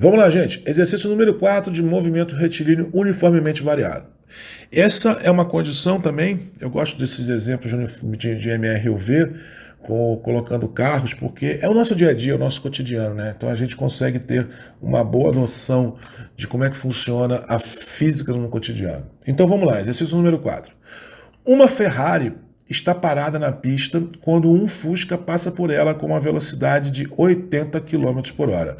Vamos lá, gente. Exercício número 4 de movimento retilíneo uniformemente variado. Essa é uma condição também, eu gosto desses exemplos de MRUV, colocando carros, porque é o nosso dia a dia, é o nosso cotidiano, né? Então a gente consegue ter uma boa noção de como é que funciona a física no cotidiano. Então vamos lá, exercício número 4. Uma Ferrari está parada na pista quando um Fusca passa por ela com uma velocidade de 80 km por hora.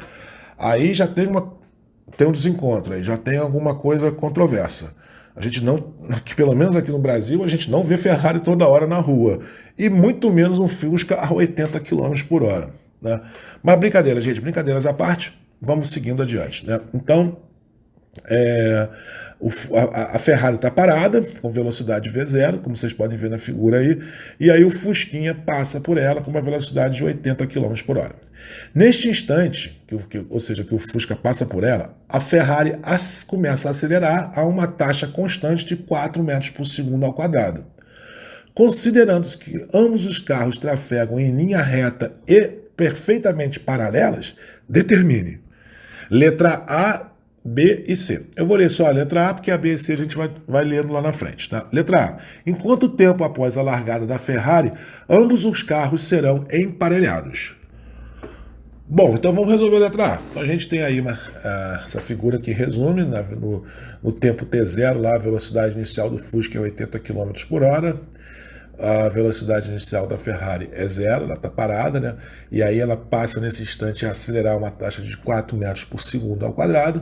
Aí já tem um desencontro, aí já tem alguma coisa controversa. A gente não, pelo menos aqui no Brasil, a gente não vê Ferrari toda hora na rua. E muito menos um Fusca a 80 km por hora. Né? Mas brincadeira, gente, brincadeiras à parte, vamos seguindo adiante. Né? Então, a Ferrari está parada, com velocidade V0, como vocês podem ver na figura aí, e aí o Fusquinha passa por ela com uma velocidade de 80 km por hora. Neste instante, ou seja, que o Fusca passa por ela, a Ferrari começa a acelerar a uma taxa constante de 4 metros por segundo ao quadrado. Considerando que ambos os carros trafegam em linha reta e perfeitamente paralelas, determine letra A, B e C. Eu vou ler só a letra A, porque a B e C a gente vai lendo lá na frente. Tá? Letra A. Em quanto tempo após a largada da Ferrari, ambos os carros serão emparelhados? Bom, então vamos resolver a letra A. Então a gente tem aí essa figura que resume no tempo T0, lá a velocidade inicial do Fusca é 80 km por hora. A velocidade inicial da Ferrari é 0, ela está parada, né? E aí ela passa nesse instante a acelerar uma taxa de 4 metros por segundo ao quadrado.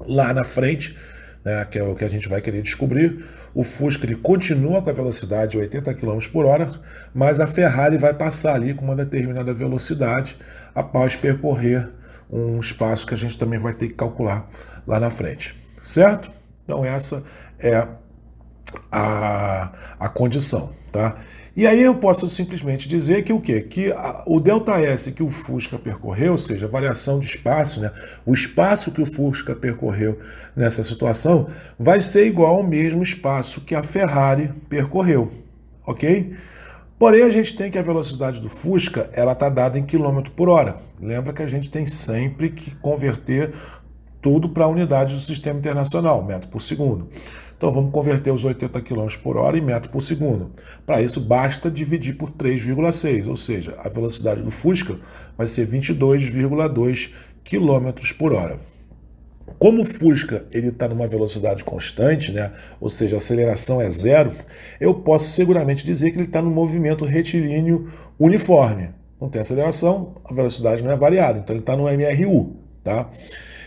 Lá na frente, né, que é o que a gente vai querer descobrir, o Fusca ele continua com a velocidade de 80 km por hora, mas a Ferrari vai passar ali com uma determinada velocidade após percorrer um espaço que a gente também vai ter que calcular lá na frente, certo? Então essa é a condição, tá? E aí eu posso simplesmente dizer que o quê? Que o ΔS que o Fusca percorreu, ou seja, a variação de espaço, né? O espaço que o Fusca percorreu nessa situação vai ser igual ao mesmo espaço que a Ferrari percorreu, ok? Porém, a gente tem que a velocidade do Fusca, ela está dada em quilômetro por hora. Lembra que a gente tem sempre que converter tudo para a unidade do sistema internacional, metro por segundo. Então vamos converter os 80 km por hora em metro por segundo. Para isso basta dividir por 3,6, ou seja, a velocidade do Fusca vai ser 22,2 km por hora. Como o Fusca está numa velocidade constante, né, ou seja, a aceleração é 0, eu posso seguramente dizer que ele está no movimento retilíneo uniforme. Não tem aceleração, a velocidade não é variada, então ele está no MRU. Tá?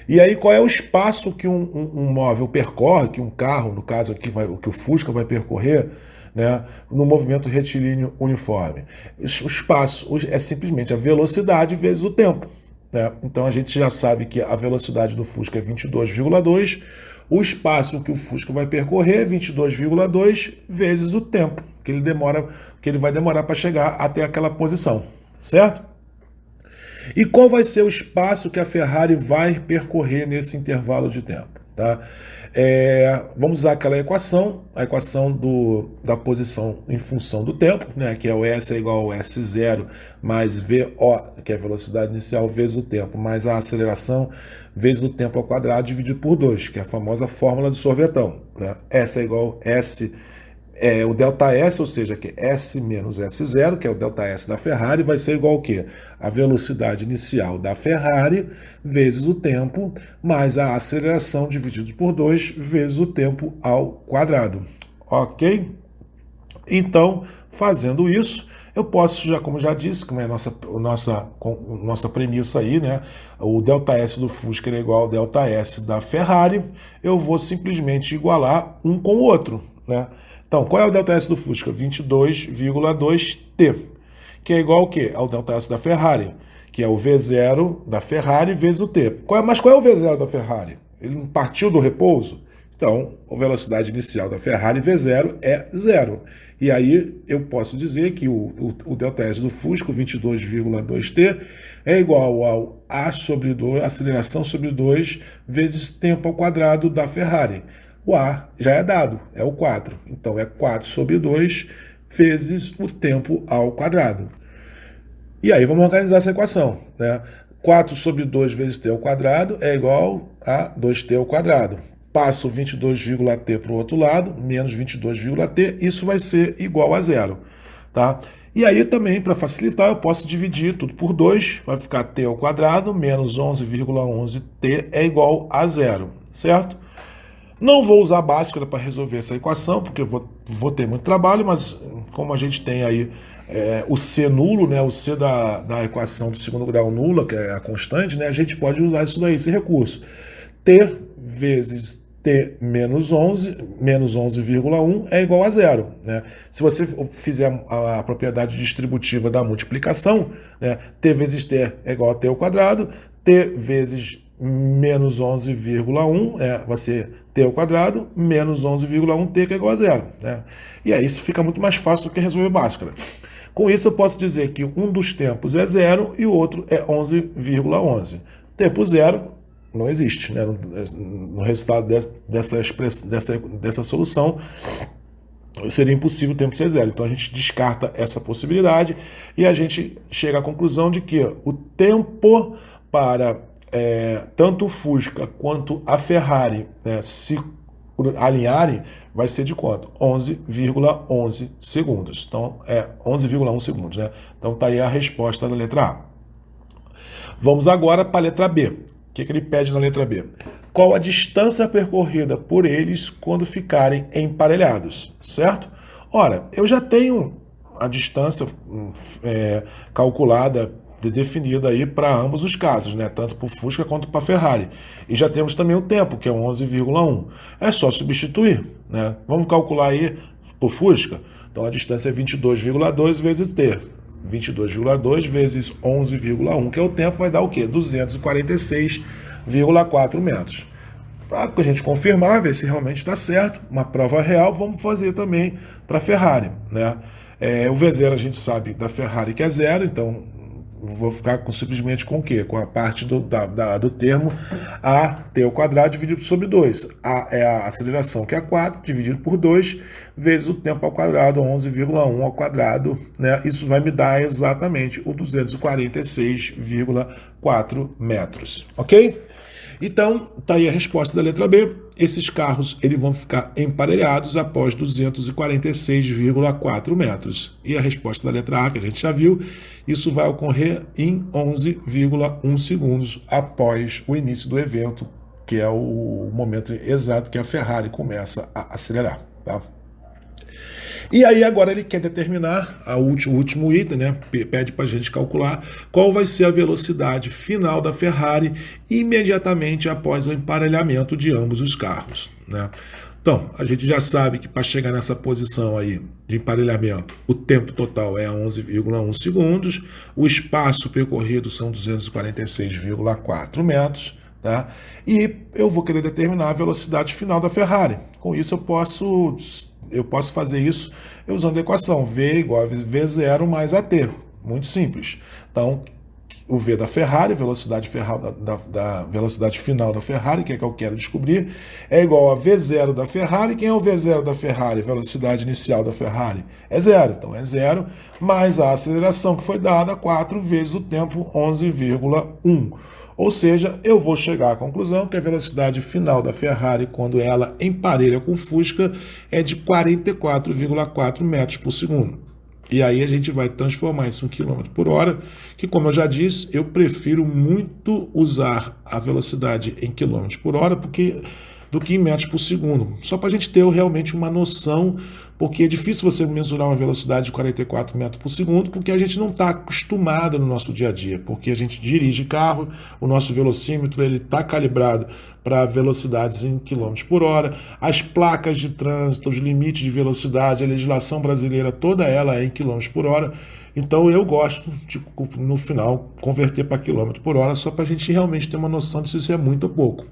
E aí qual é o espaço que um móvel percorre, que um carro, no caso aqui, que o Fusca vai percorrer, né, no movimento retilíneo uniforme? O espaço é simplesmente a velocidade vezes o tempo. Né? Então a gente já sabe que a velocidade do Fusca é 22,2, o espaço que o Fusca vai percorrer é 22,2 vezes o tempo que ele vai demorar para chegar até aquela posição, certo? E qual vai ser o espaço que a Ferrari vai percorrer nesse intervalo de tempo? Tá? Vamos usar aquela equação, a equação da posição em função do tempo, né, que é o S é igual ao S0 mais VO, que é a velocidade inicial, vezes o tempo, mais a aceleração, vezes o tempo ao quadrado, dividido por 2, que é a famosa fórmula do sorvetão. Né? S é igual a S... o ΔS, ou seja, que S menos S0, que é o ΔS da Ferrari, vai ser igual ao quê? A velocidade inicial da Ferrari vezes o tempo, mais a aceleração dividido por 2 vezes o tempo ao quadrado. Ok? Então, fazendo isso, eu posso, como já disse, como é a nossa premissa aí, né? O ΔS do Fusca é igual ao ΔS da Ferrari, eu vou simplesmente igualar um com o outro, né? Então, qual é o ΔS do Fusca? 22,2T, que é igual ao quê? Ao ΔS da Ferrari, que é o V0 da Ferrari vezes o T. Mas qual é o V0 da Ferrari? Ele não partiu do repouso? Então, a velocidade inicial da Ferrari V0 é 0. E aí eu posso dizer que o ΔS do Fusca, 22,2T, é igual ao A sobre 2, aceleração sobre 2, vezes tempo ao quadrado da Ferrari. O A já é dado, é o 4. Então é 4 sobre 2 vezes o tempo ao quadrado. E aí vamos organizar essa equação. Né? 4 sobre 2 vezes t ao quadrado é igual a 2t ao quadrado. Passo 22,t para o outro lado, menos 22,t, isso vai ser igual a zero. Tá? E aí também, para facilitar, eu posso dividir tudo por 2, vai ficar t ao quadrado menos 11,11t é igual a zero, certo? Não vou usar a Bhaskara para resolver essa equação, porque eu vou ter muito trabalho, mas como a gente tem aí o C nulo, né, o C da equação do segundo grau nula, que é a constante, né, a gente pode usar isso daí, esse recurso. T vezes T menos 11, menos 11,1 é igual a zero. Né? Se você fizer a propriedade distributiva da multiplicação, né, T vezes T é igual a T ao quadrado, T vezes menos 11,1 vai ser T ao quadrado, menos 11,1T, que é igual a zero. Né? E aí isso fica muito mais fácil do que resolver Bhaskara. Com isso eu posso dizer que um dos tempos é zero e o outro é 11,11. Tempo zero não existe, né? No resultado dessa solução seria impossível o tempo ser zero. Então a gente descarta essa possibilidade e a gente chega à conclusão de que o tempo para tanto o Fusca quanto a Ferrari, né, se alinharem, vai ser de quanto? 11,11 segundos. Então é 11,1 segundos, né? Então tá aí a resposta da letra A. Vamos agora para a letra B. O que ele pede na letra B? Qual a distância percorrida por eles quando ficarem emparelhados, certo? Ora, eu já tenho a distância calculada, definida aí para ambos os casos, né? Tanto para o Fusca quanto para a Ferrari. E já temos também o tempo, que é 11,1. É só substituir, né? Vamos calcular aí para o Fusca. Então a distância é 22,2 vezes t. 22,2 vezes 11,1, que é o tempo, vai dar o quê? 246,4 metros. Para a gente confirmar, ver se realmente está certo, uma prova real, vamos fazer também para a Ferrari. Né? O V0 a gente sabe da Ferrari que é zero, então vou ficar simplesmente com o quê? Com a parte do termo AT ao quadrado dividido sobre 2. A é a aceleração, que é 4, dividido por 2, vezes o tempo ao quadrado, 11,1 ao quadrado. Né? Isso vai me dar exatamente o 246,4 metros. Ok? Então, está aí a resposta da letra B. Esses carros eles vão ficar emparelhados após 246,4 metros. E a resposta da letra A, que a gente já viu, isso vai ocorrer em 11,1 segundos após o início do evento, que é o momento exato que a Ferrari começa a acelerar. Tá? E aí agora ele quer determinar o último item, né? Pede para a gente calcular qual vai ser a velocidade final da Ferrari imediatamente após o emparelhamento de ambos os carros, né? Então, a gente já sabe que para chegar nessa posição aí de emparelhamento, o tempo total é 11,1 segundos, o espaço percorrido são 246,4 metros, tá? E eu vou querer determinar a velocidade final da Ferrari. Com isso eu posso fazer isso usando a equação V igual a V0 mais AT. Muito simples. Então, o V da Ferrari, velocidade final da Ferrari, que é que eu quero descobrir, é igual a V0 da Ferrari. Quem é o V0 da Ferrari? Velocidade inicial da Ferrari é zero. Então, é zero mais a aceleração que foi dada, 4 vezes o tempo, 11,1. Ou seja, eu vou chegar à conclusão que a velocidade final da Ferrari, quando ela emparelha com o Fusca, é de 44,4 metros por segundo. E aí a gente vai transformar isso em km por hora, que, como eu já disse, eu prefiro muito usar a velocidade em km por hora do que em metros por segundo. Só para a gente ter realmente uma noção, porque é difícil você mensurar uma velocidade de 44 metros por segundo, porque a gente não está acostumado no nosso dia a dia, porque a gente dirige carro, o nosso velocímetro está calibrado para velocidades em km por hora, as placas de trânsito, os limites de velocidade, a legislação brasileira, toda ela é em km por hora. Então eu gosto de, no final, converter para km por hora, só para a gente realmente ter uma noção de se isso é muito ou pouco.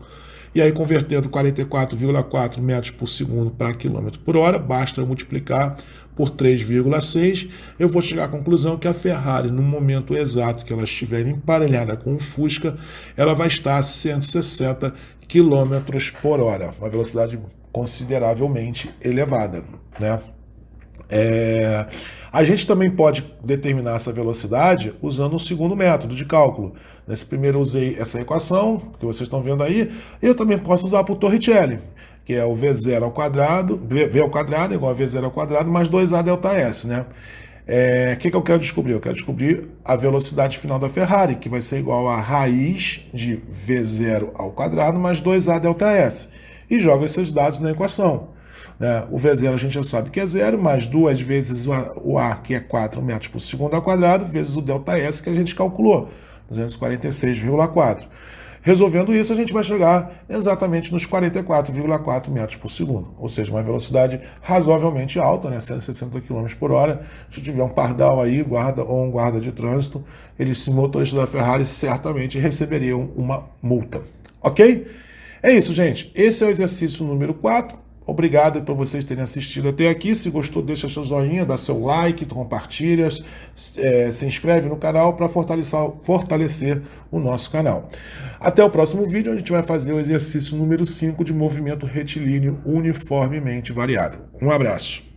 E aí, convertendo 44,4 metros por segundo para quilômetro por hora, basta eu multiplicar por 3,6, eu vou chegar à conclusão que a Ferrari, no momento exato que ela estiver emparelhada com o Fusca, ela vai estar a 160 km por hora, uma velocidade consideravelmente elevada, né? A gente também pode determinar essa velocidade usando um segundo método de cálculo. Nesse primeiro eu usei essa equação, que vocês estão vendo aí. Eu também posso usar para o Torricelli, que é o V0 ao quadrado, V ao quadrado igual a V0 ao quadrado, mais 2A delta S, né? O que eu quero descobrir? Eu quero descobrir a velocidade final da Ferrari, que vai ser igual a raiz de V0 ao quadrado mais 2A delta S. E jogo esses dados na equação. O V0 a gente já sabe que é 0, mais 2 vezes o A, que é 4 metros por segundo ao quadrado, vezes o ΔS que a gente calculou, 246,4. Resolvendo isso, a gente vai chegar exatamente nos 44,4 metros por segundo, ou seja, uma velocidade razoavelmente alta, né? 160 km por hora. Se tiver um pardal aí, ou um guarda de trânsito, esse motorista da Ferrari certamente receberiam uma multa. Ok? É isso, gente. Esse é o exercício número 4. Obrigado por vocês terem assistido até aqui. Se gostou, deixa seu joinha, dá seu like, compartilha, se inscreve no canal para fortalecer o nosso canal. Até o próximo vídeo, a gente vai fazer o exercício número 5 de movimento retilíneo uniformemente variado. Um abraço.